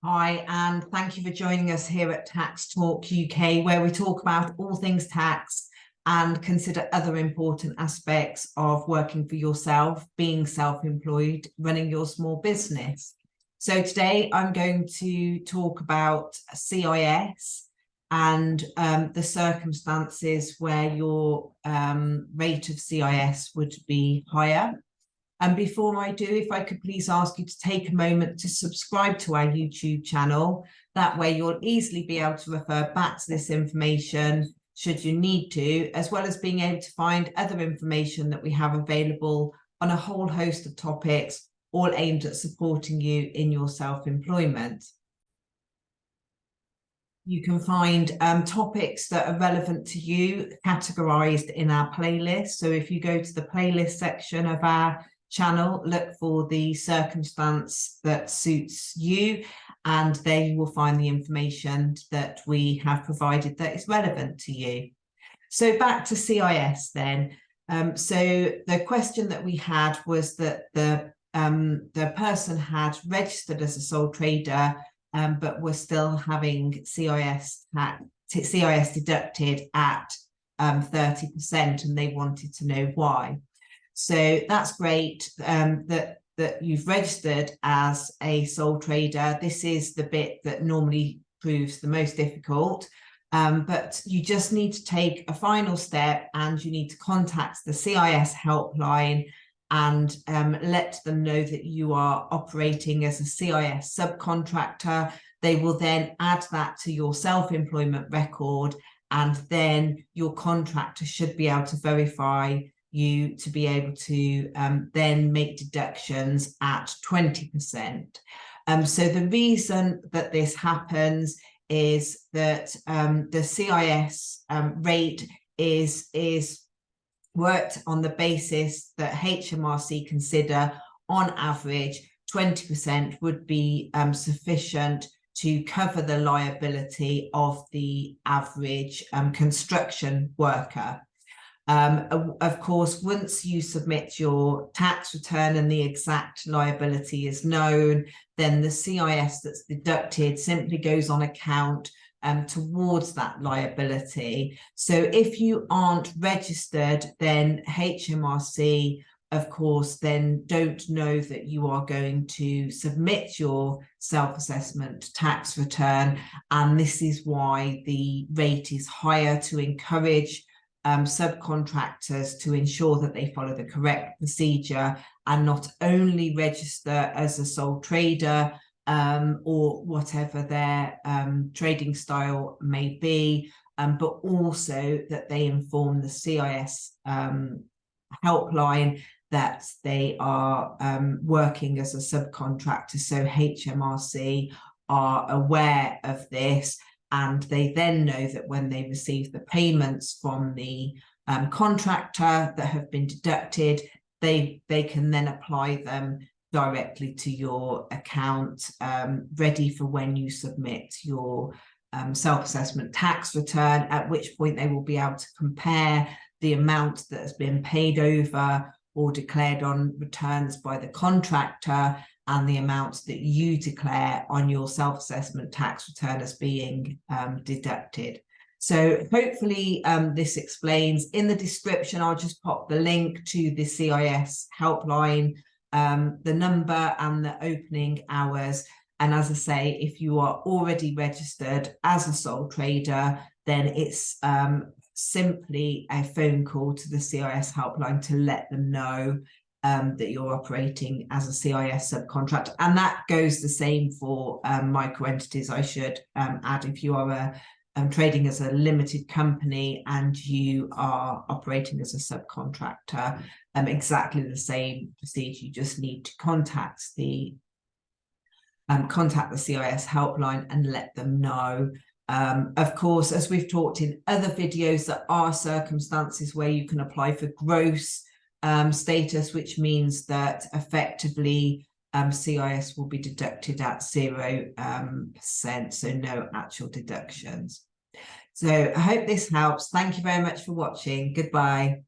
Hi, and thank you for joining us here at Tax Talk UK, where we talk about all things tax and consider other important aspects of working for yourself, being self-employed, running your small business. So today I'm going to talk about CIS and the circumstances where your rate of CIS would be higher. And before I do, if I could please ask you to take a moment to subscribe to our YouTube channel. That way you'll easily be able to refer back to this information should you need to, as well as being able to find other information that we have available on a whole host of topics, all aimed at supporting you in your self-employment. You can find topics that are relevant to you categorized in our playlist. So if you go to the playlist section of our channel, look for the circumstance that suits you, and there you will find the information that we have provided that is relevant to you. So back to CIS then. So the question that we had was that the person had registered as a sole trader, but we're still having CIS deducted at 30%, and they wanted to know why. So that's great that you've registered as a sole trader. This is the bit that normally proves the most difficult, but you just need to take a final step, and you need to contact the CIS helpline and let them know that you are operating as a CIS subcontractor. They will then add that to your self-employment record, and then your contractor should be able to verify you to be able to then make deductions at 20%. So the reason that this happens is that the CIS rate is worked on the basis that HMRC consider on average 20% would be sufficient to cover the liability of the average construction worker. Of course, once you submit your tax return and the exact liability is known, then the CIS that's deducted simply goes on account towards that liability. So if you aren't registered, then HMRC, of course, then don't know that you are going to submit your self-assessment tax return. And this is why the rate is higher, to encourage subcontractors to ensure that they follow the correct procedure and not only register as a sole trader or whatever their trading style may be, but also that they inform the CIS helpline that they are working as a subcontractor. So HMRC are aware of this, and they then know that when they receive the payments from the contractor that have been deducted, they can then apply them directly to your account, ready for when you submit your self-assessment tax return, at which point they will be able to compare the amount that has been paid over or declared on returns by the contractor and the amounts that you declare on your self-assessment tax return as being deducted. So hopefully this explains. In the description, I'll just pop the link to the CIS helpline, the number and the opening hours. And as I say, if you are already registered as a sole trader, then it's simply a phone call to the CIS helpline to let them know that you're operating as a CIS subcontractor. And that goes the same for micro entities, I should add. If you are trading as a limited company and you are operating as a subcontractor, exactly the same procedure. You just need to contact the CIS helpline and let them know. Of course, as we've talked in other videos, there are circumstances where you can apply for gross status, which means that effectively CIS will be deducted at 0%, so no actual deductions. So I hope this helps. Thank you very much for watching. Goodbye.